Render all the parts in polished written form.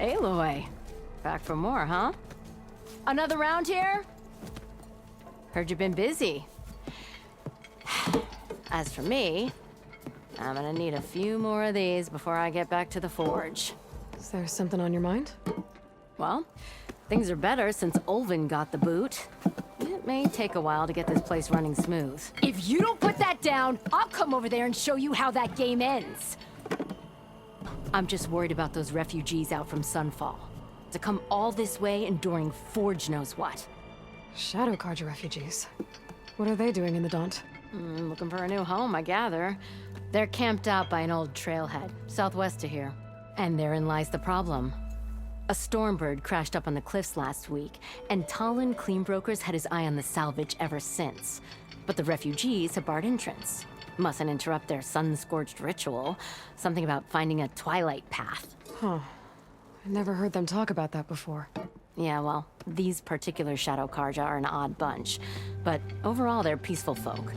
Aloy. Back for more, huh? Another round here? Heard you've been busy. As for me, I'm gonna need a few more of these before I get back to the forge. Is there something on your mind? Well, things are better since Ulvin got the boot. It may take a while to get this place running smooth. If you don't put that down, I'll come over there and show you how that game ends. I'm just worried about those refugees out from Sunfall. To come all this way enduring Forge knows what. Shadow Carja refugees. What are they doing in the Daunt? Looking for a new home, I gather. They're camped out by an old trailhead, southwest of here. And therein lies the problem. A Stormbird crashed up on the cliffs last week, and Talon Cleanbrokers had his eye on the salvage ever since. But the refugees have barred entrance. Mustn't interrupt their sun-scorched ritual. Something about finding a Twilight path. Huh. I never heard them talk about that before. Yeah, well, these particular Shadow Carja are an odd bunch. But overall, they're peaceful folk.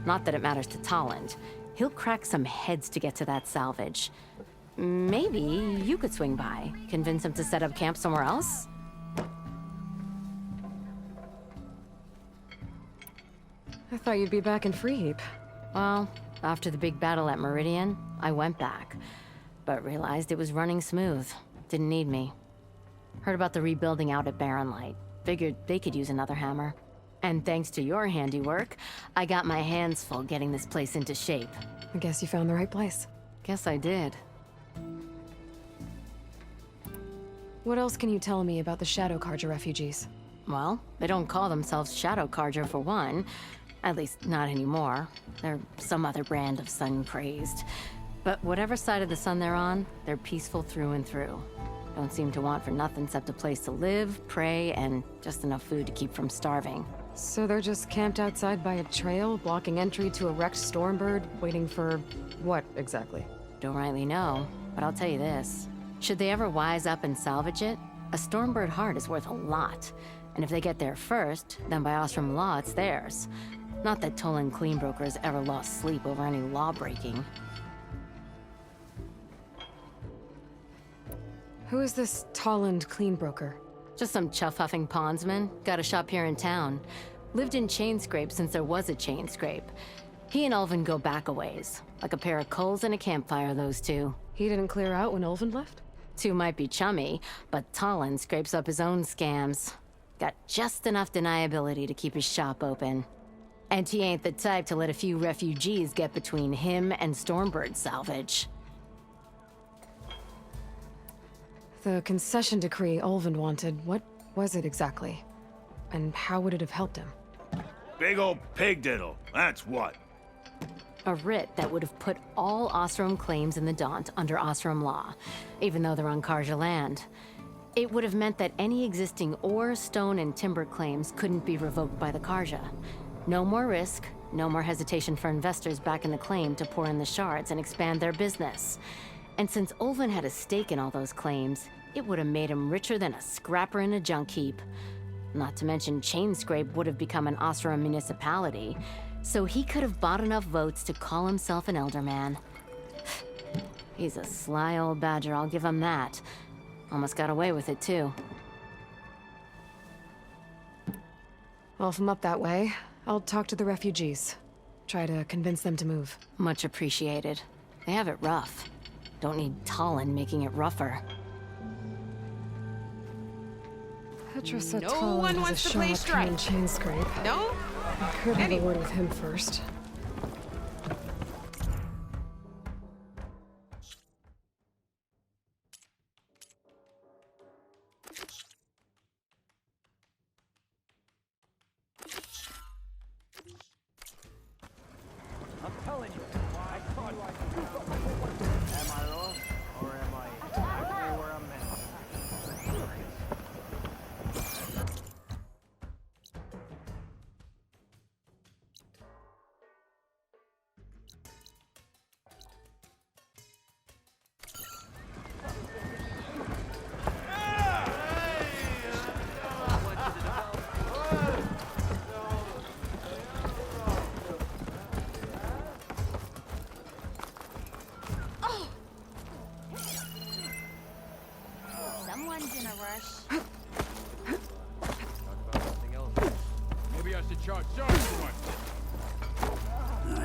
Not that it matters to Talon. He'll crack some heads to get to that salvage. Maybe you could swing by, convince him to set up camp somewhere else? I thought you'd be back in Freeheap. Well, after the big battle at Meridian, I went back, but realized it was running smooth. Didn't need me. Heard about the rebuilding out at Barren Light. Figured they could use another hammer. And thanks to your handiwork, I got my hands full getting this place into shape. I guess you found the right place. Guess I did. What else can you tell me about the Shadow Carja refugees? Well, they don't call themselves Shadow Carja for one. At least, not anymore. They're some other brand of sun-crazed. But whatever side of the sun they're on, they're peaceful through and through. Don't seem to want for nothing except a place to live, pray, and just enough food to keep from starving. So they're just camped outside by a trail, blocking entry to a wrecked Stormbird, waiting for... what, exactly? Don't rightly know, but I'll tell you this. Should they ever wise up and salvage it, a Stormbird heart is worth a lot. And if they get there first, then by Ostrom law, it's theirs. Not that Tolan Cleanbrokers ever lost sleep over any law-breaking. Who is this Tolland Cleanbroker? Just some chuff-huffing pondsman. Got a shop here in town. Lived in Chainscrape since there was a Chainscrape. He and Ulvin go back a ways. Like a pair of coals and a campfire, those two. He didn't clear out when Ulvin left? Two might be chummy, but Talon scrapes up his own scams. Got just enough deniability to keep his shop open. And he ain't the type to let a few refugees get between him and Stormbird salvage. The concession decree Ulvin wanted, what was it exactly? And how would it have helped him? Big old pig diddle, that's what. A writ that would have put all Ostrom claims in the Daunt under Ostrom law, even though they're on Carja land. It would have meant that any existing ore, stone, and timber claims couldn't be revoked by the Carja. No more risk, no more hesitation for investors backing the claim to pour in the shards and expand their business. And since Ulvin had a stake in all those claims, it would have made him richer than a scrapper in a junk heap. Not to mention Chainscrape would have become an Ostrom municipality, so he could have bought enough votes to call himself an elderman. He's a sly old badger, I'll give him that. Almost got away with it, too. Well, if I'm up that way, I'll talk to the refugees. Try to convince them to move. Much appreciated. They have it rough. Don't need Talon making it rougher. Petra said No Talon one has wants a to play shop here in strike. Chainscrape. No? I could have a word with him first. I'm telling you, I caught you. Am I wrong? Or am I exactly where I'm meant?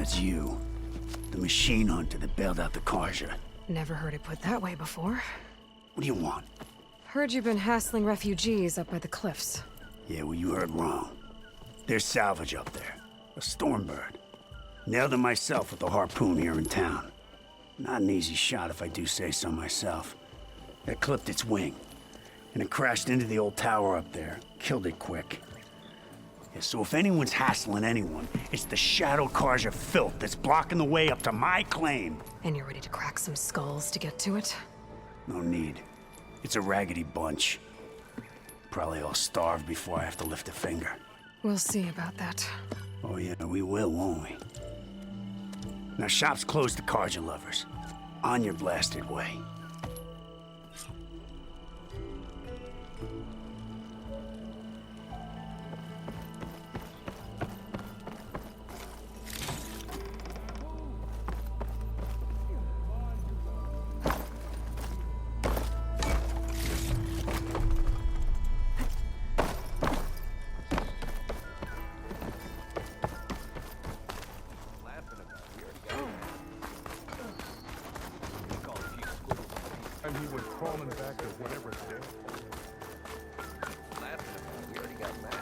That's you. The machine hunter that bailed out the Karja. Never heard it put that way before. What do you want? Heard you've been hassling refugees up by the cliffs. Yeah, well, you heard wrong. There's salvage up there. A Stormbird. Nailed it myself with the harpoon here in town. Not an easy shot if I do say so myself. It clipped its wing, and it crashed into the old tower up there. Killed it quick. Yeah, so if anyone's hassling anyone, it's the Shadow Karja filth that's blocking the way up to my claim. And you're ready to crack some skulls to get to it? No need. It's a raggedy bunch. Probably all starved before I have to lift a finger. We'll see about that. Oh yeah, we will, won't we? Now shop's closed to Karja lovers. On your blasted way. And he went crawling back to whatever's there. We already got mad.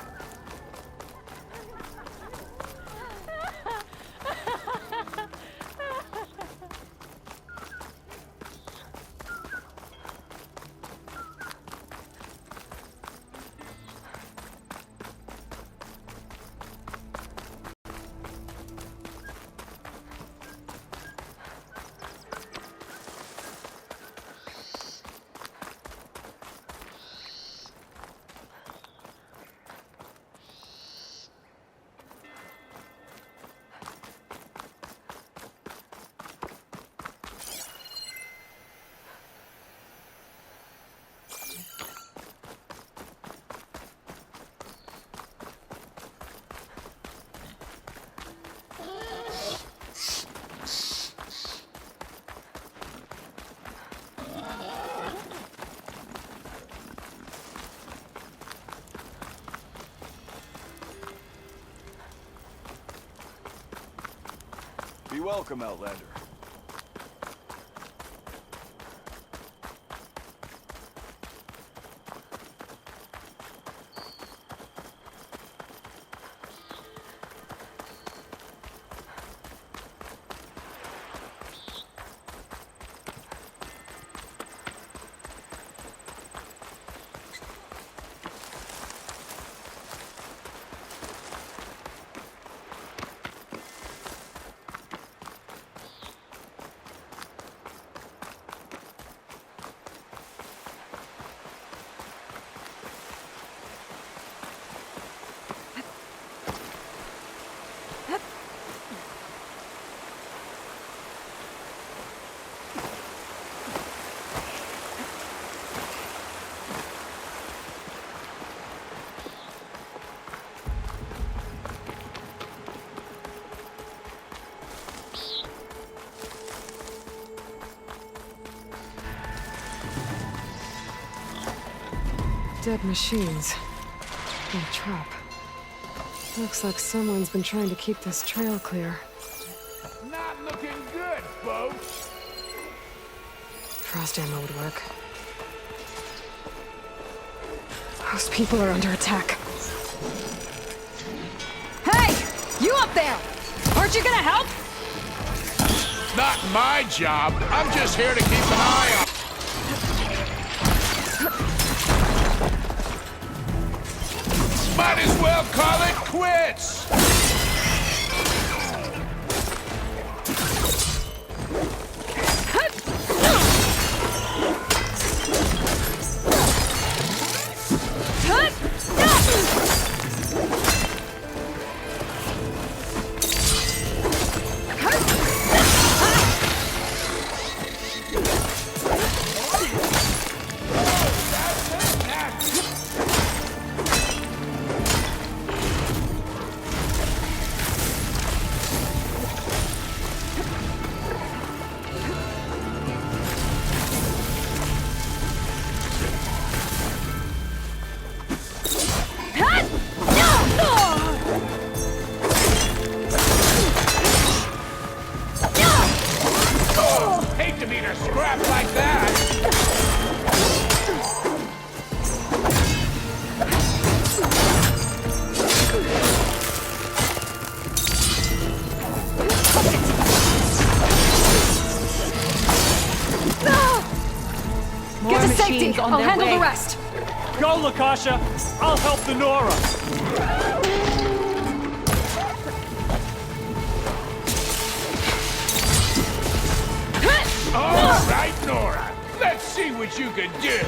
Be welcome, Outlander. Dead machines. And a trap. Looks like someone's been trying to keep this trail clear. Not looking good, folks. Frost ammo would work. Those people are under attack. Hey! You up there! Aren't you gonna help? Not my job. I'm just here to keep an eye on. Might as well call it quits. Plenty! on I'll their handle way. the rest! Go, Lakasha! I'll help the Nora! All right, Nora. Let's see what you can do.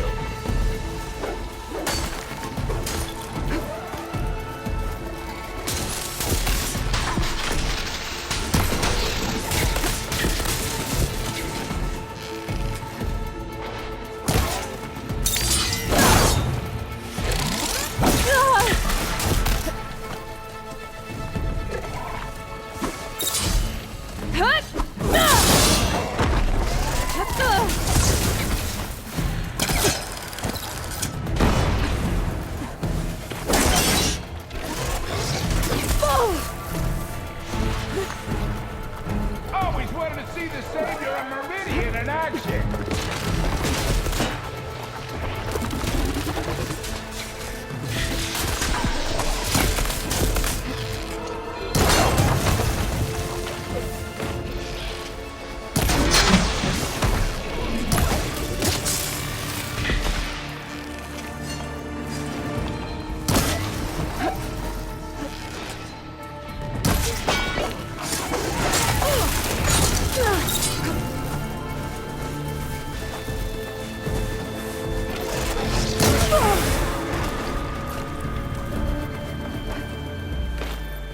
Always wanted to see the Savior of Meridian in action.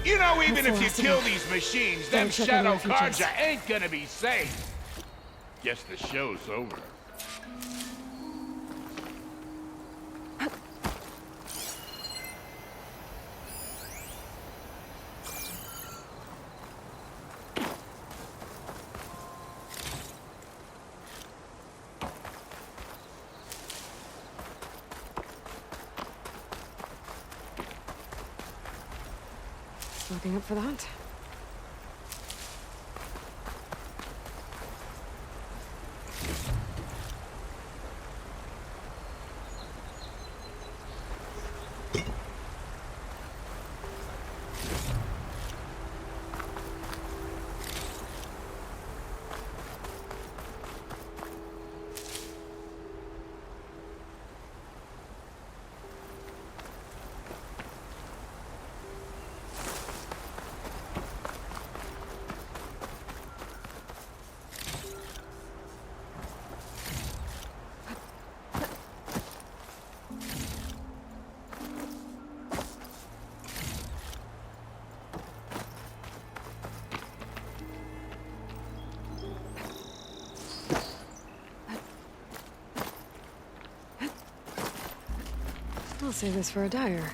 You know, even if you kill these machines, them check on the shadow refugees. cards ain't gonna be safe. Guess the show's over. Looking up for that? I'll save this for a dyer.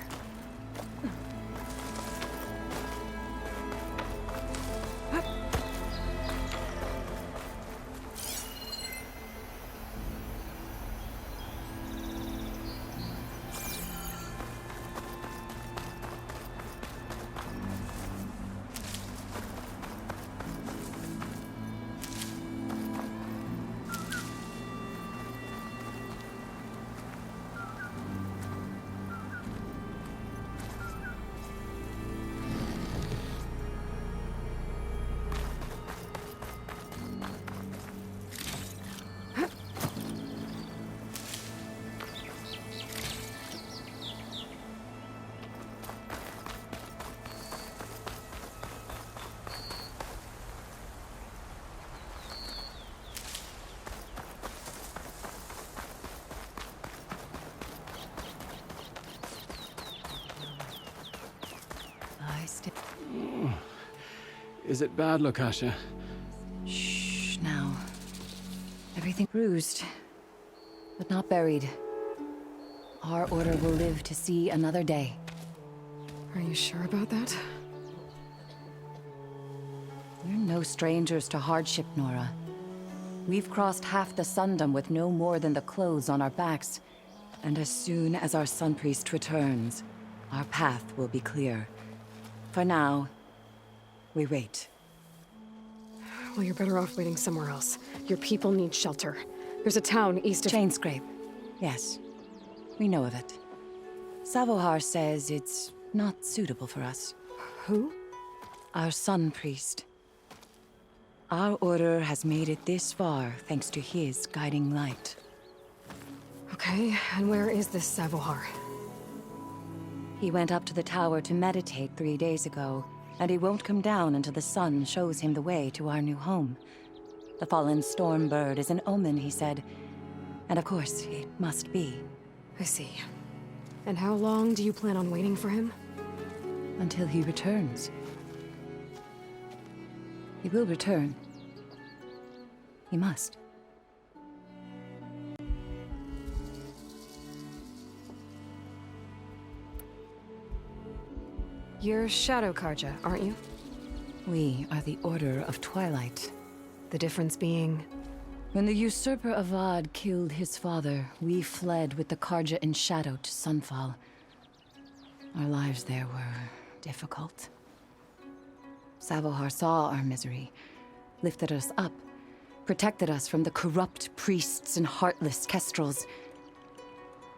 Is it bad, Lakasha? Shh, now. Everything bruised, but not buried. Our order will live to see another day. Are you sure about that? We're no strangers to hardship, Nora. We've crossed half the Sundom with no more than the clothes on our backs. And as soon as our Sun Priest returns, our path will be clear. For now, we wait. Well, you're better off waiting somewhere else. Your people need shelter. There's a town east of... Chainscrape. Yes. We know of it. Savohar says it's not suitable for us. Who? Our Sun Priest. Our order has made it this far thanks to his guiding light. Okay, and where is this Savohar? He went up to the tower to meditate 3 days ago, and he won't come down until the sun shows him the way to our new home. The fallen storm bird is an omen, he said. And of course, it must be. I see. And how long do you plan on waiting for him? Until he returns. He will return. He must. You're Shadow Karja, aren't you? We are the Order of Twilight. The difference being... When the usurper Avad killed his father, we fled with the Karja in shadow to Sunfall. Our lives there were difficult. Savohar saw our misery, lifted us up, protected us from the corrupt priests and heartless kestrels.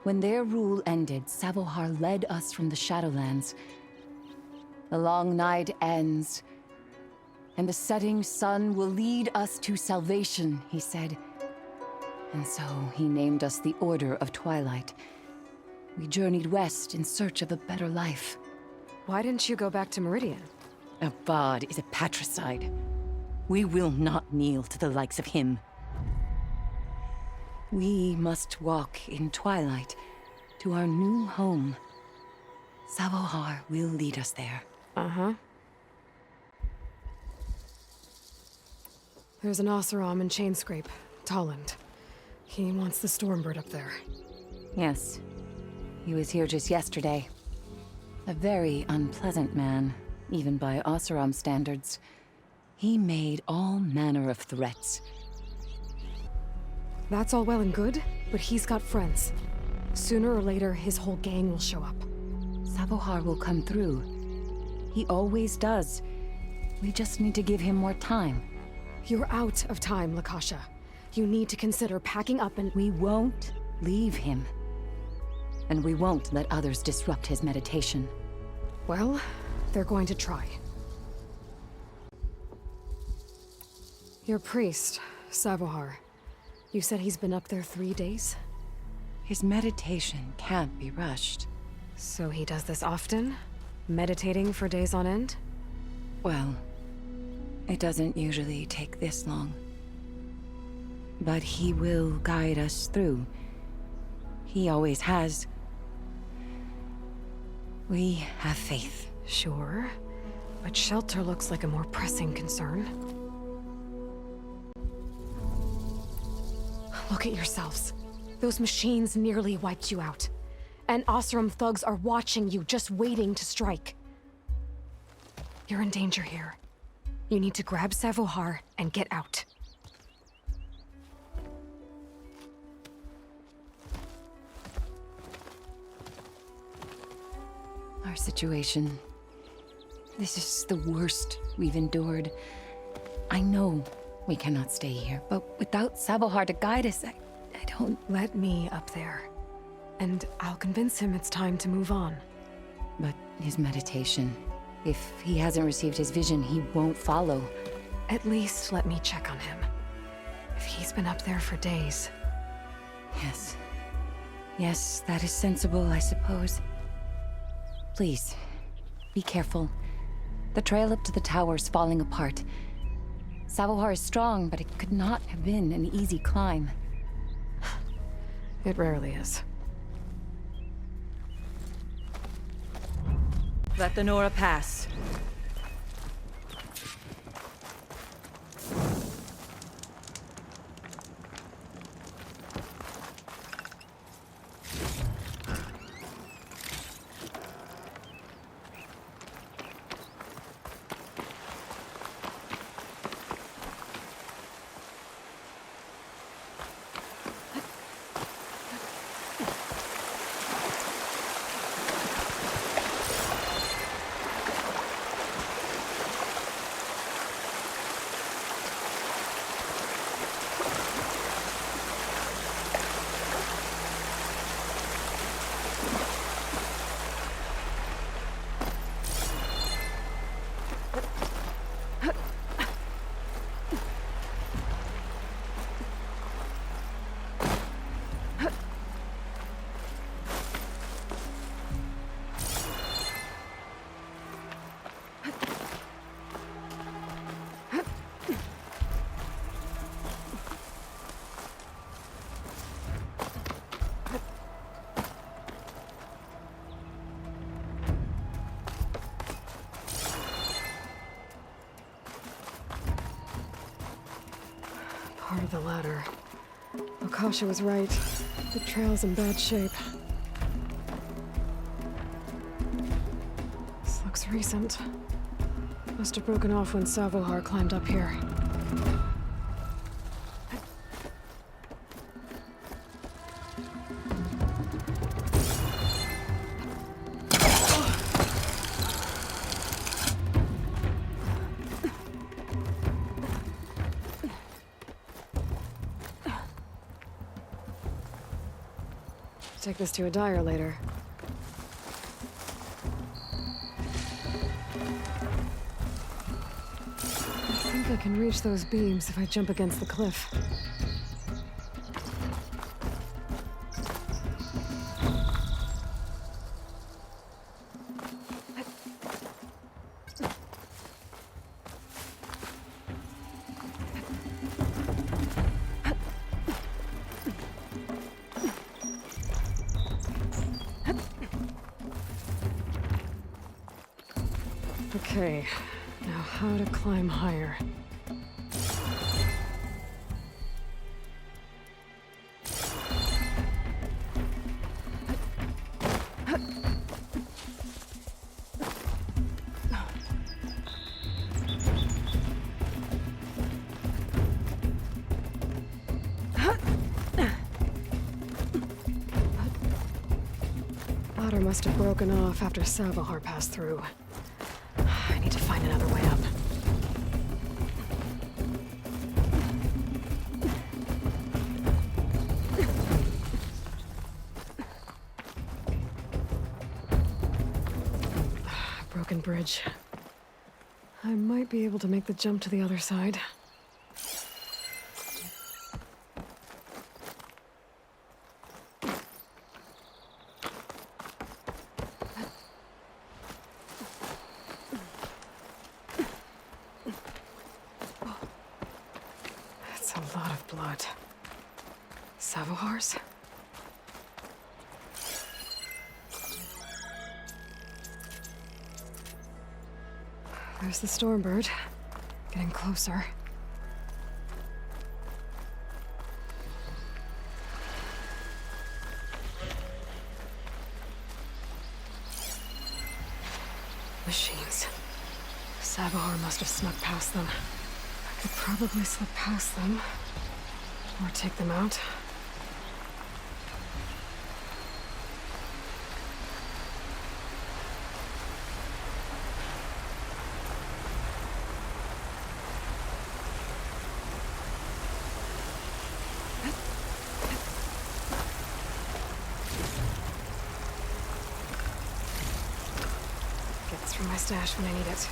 When their rule ended, Savohar led us from the Shadowlands. The long night ends, and the setting sun will lead us to salvation, he said. And so he named us the Order of Twilight. We journeyed west in search of a better life. Why didn't you go back to Meridian? Avad is a patricide. We will not kneel to the likes of him. We must walk in Twilight to our new home. Savohar will lead us there. Uh-huh. There's an Oseram in Chainscrape, Tolland. He wants the Stormbird up there. Yes. He was here just yesterday. A very unpleasant man, even by Oseram standards. He made all manner of threats. That's all well and good, but he's got friends. Sooner or later, his whole gang will show up. Savohar will come through. He always does. We just need to give him more time. You're out of time, Lakasha. You need to consider packing up and... We won't leave him. And we won't let others disrupt his meditation. Well, they're going to try. Your priest, Savohar. You said he's been up there 3 days? His meditation can't be rushed. So he does this often? Meditating for days on end? Well, it doesn't usually take this long. But he will guide us through. He always has. We have faith. Sure, but shelter looks like a more pressing concern. Look at yourselves. Those machines nearly wiped you out. And Oseram thugs are watching you, just waiting to strike. You're in danger here. You need to grab Savohar and get out. Our situation. This is the worst we've endured. I know we cannot stay here, but without Savohar to guide us, I don't... Let me up there. And I'll convince him it's time to move on. But his meditation... If he hasn't received his vision, he won't follow. At least let me check on him. If he's been up there for days. Yes. Yes, that is sensible, I suppose. Please, be careful. The trail up to the tower's falling apart. Savohar is strong, but it could not have been an easy climb. It rarely is. Let the Nora pass. Part of the ladder. Akasha was right. The trail's in bad shape. This looks recent. Must have broken off when Savohar climbed up here. Take this to a dyer later. I think I can reach those beams if I jump against the cliff. Okay, now how to climb higher. Ladder must have broken off after Savohar passed through. I need to find another way up. Broken bridge. I might be able to make the jump to the other side. That's a lot of blood. Savohar's? There's the Stormbird. Getting closer. Machines. Savohar must have snuck past them. I could probably slip past them. Or take them out. Gets from my stash when I need it.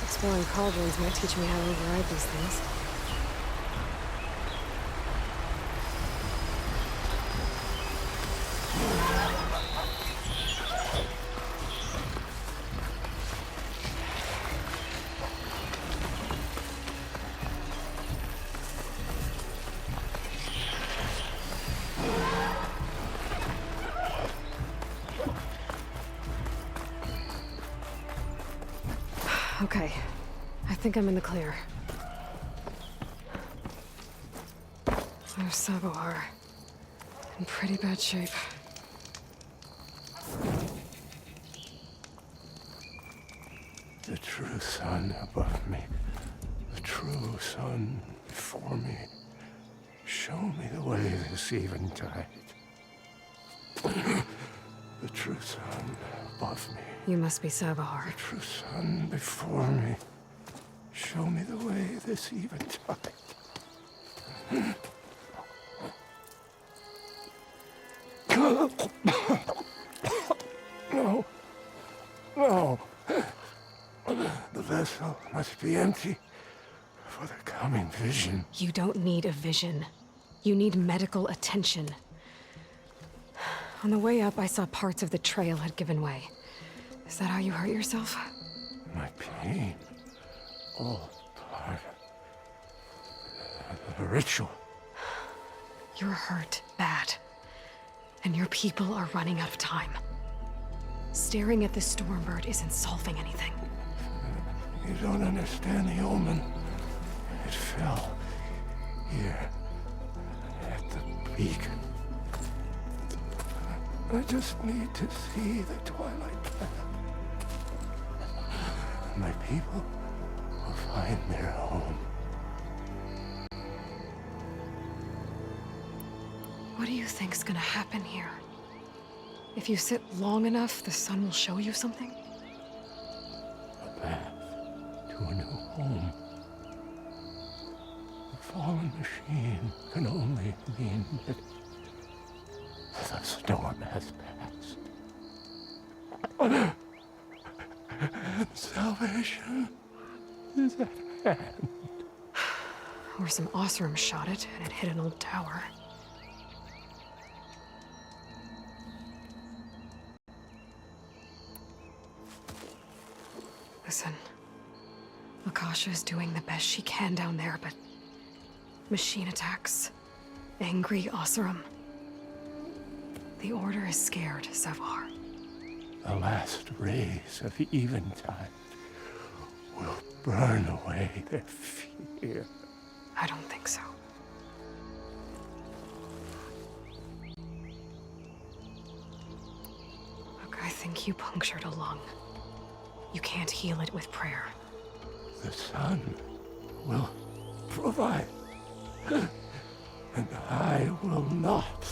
Exploring cauldrons might teach me how to override these things. Okay, I think I'm in the clear. There's Savohar. In pretty bad shape. The true sun above me. The true sun before me. Show me the way this eventide. The true sun above me. You must be Savohar. The true sun before me. Show me the way this eventide. vessel must be empty for the coming vision. You don't need a vision. You need medical attention. On the way up, I saw parts of the trail had given way. Is that how you hurt yourself? My pain, all part of the ritual. You're hurt bad. And your people are running out of time. Staring at the Stormbird isn't solving anything. You don't understand the omen. It fell here at the beacon. I just need to see the Twilight path. My people will find their home. What do you think's gonna happen here? If you sit long enough, the sun will show you something? A path to a new home. The fallen machine can only mean that the storm has passed. And salvation is at hand. Or some Osram shot it, and it hit an old tower. Listen, Akasha is doing the best she can down there, but machine attacks, angry Osram. The Order is scared, Savar. The last rays of Eventide will burn away their fear. I don't think so. Look, I think you punctured a lung. You can't heal it with prayer. The sun will provide. And I will not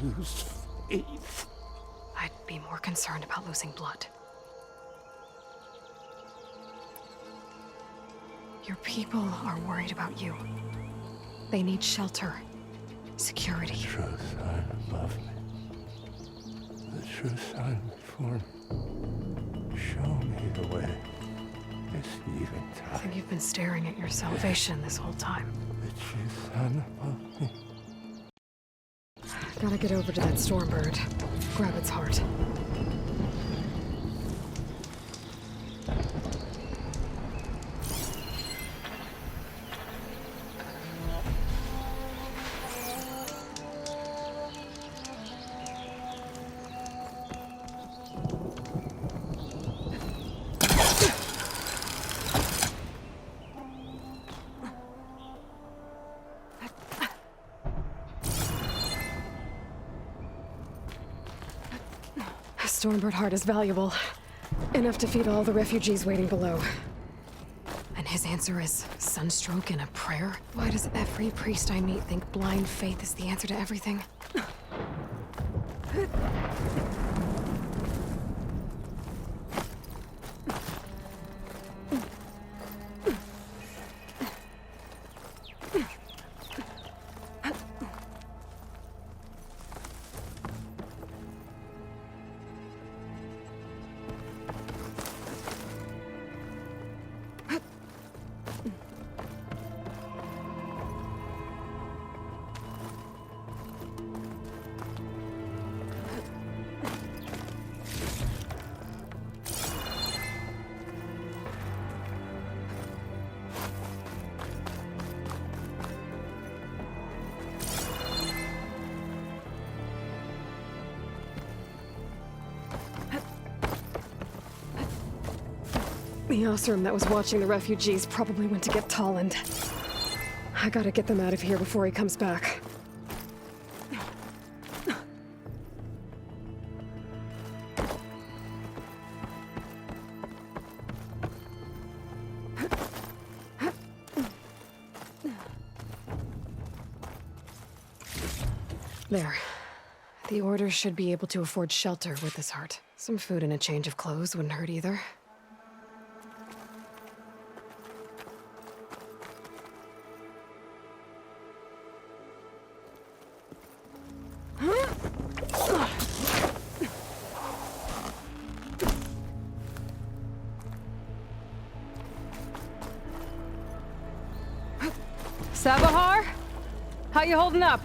lose faith. I'd be more concerned about losing blood. Your people are worried about you. They need shelter, security. The true sun above me. The true sun before me. Show me the way. This eventide. I think you've been staring at your salvation this whole time. The true sun above me. Gotta get over to that Stormbird. Grab its heart. Stormbird heart is valuable. Enough to feed all the refugees waiting below. And his answer is sunstroke and a prayer? Why does every priest I meet think blind faith is the answer to everything? The Osram that was watching the refugees probably went to get Tolland. I gotta get them out of here before he comes back. There. The Order should be able to afford shelter with this heart. Some food and a change of clothes wouldn't hurt either. Sabahar? How you holding up?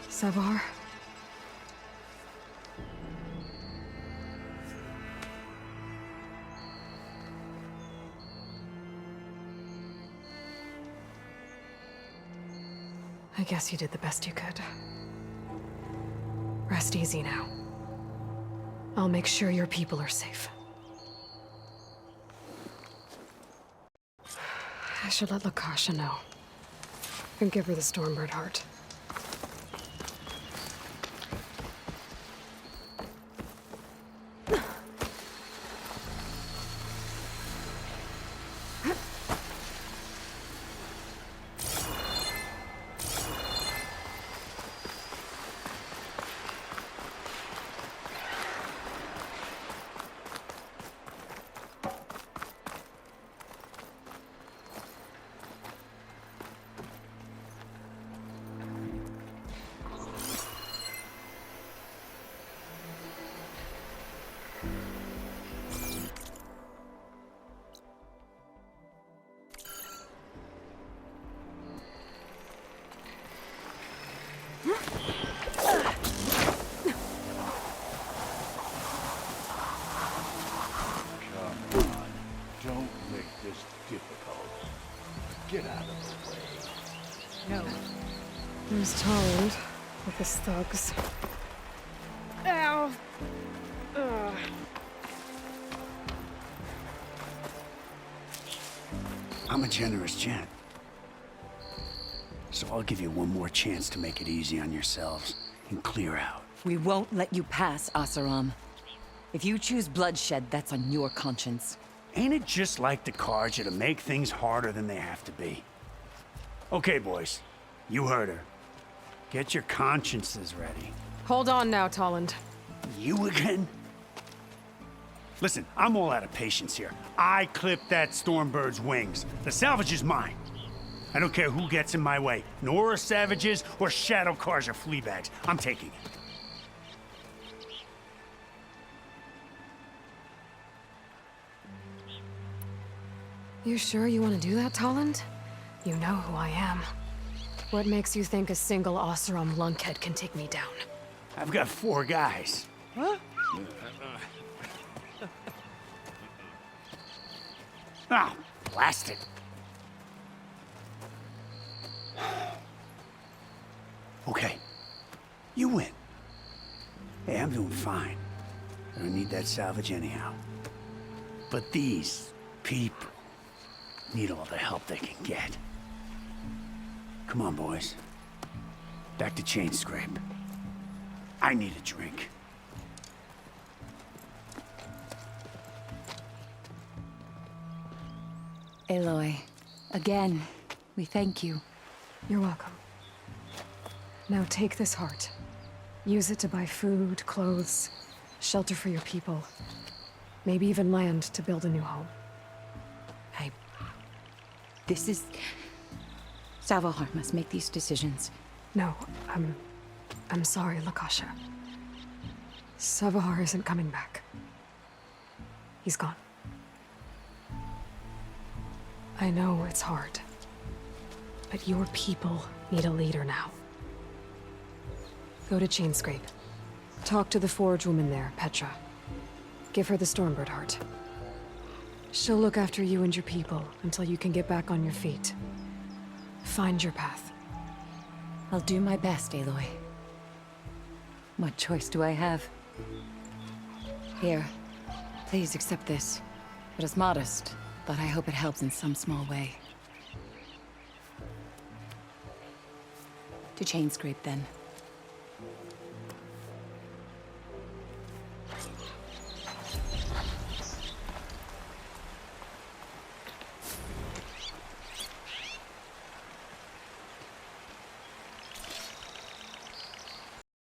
Sabahar? I guess you did the best you could. Rest easy now. I'll make sure your people are safe. I should let Lakasha know. And give her the Stormbird heart. Don't make this difficult. Get out of the way. No. There's Toland with his thugs. Ow! Ugh. I'm a generous gent. So I'll give you one more chance to make it easy on yourselves and clear out. We won't let you pass, Asaram. If you choose bloodshed, that's on your conscience. Ain't it just like the Carja to make things harder than they have to be? Okay, boys. You heard her. Get your consciences ready. Hold on now, Toland. You again? Listen, I'm all out of patience here. I clipped that Stormbird's wings. The salvage is mine. I don't care who gets in my way. Nora savages or Shadow Carja fleabags. I'm taking it. You sure you want to do that, Toland? You know who I am. What makes you think a single Oseram lunkhead can take me down? I've got 4 guys. Huh? Ah, blast it. Okay. You win. Hey, I'm doing fine. I don't need that salvage anyhow. But these people need all the help they can get. Come on, boys. Back to Chain Scrape. I need a drink. Aloy, again, we thank you. You're welcome. Now take this heart. Use it to buy food, clothes, shelter for your people. Maybe even land to build a new home. This is... Savahar must make these decisions. No, I'm sorry, Lakasha. Savahar isn't coming back. He's gone. I know it's hard, but your people need a leader now. Go to Chainscrape. Talk to the forge woman there, Petra. Give her the Stormbird heart. She'll look after you and your people until you can get back on your feet. Find your path. I'll do my best, Aloy. What choice do I have? Here, please accept this. It is modest, but I hope it helps in some small way. To Chainscrape, then.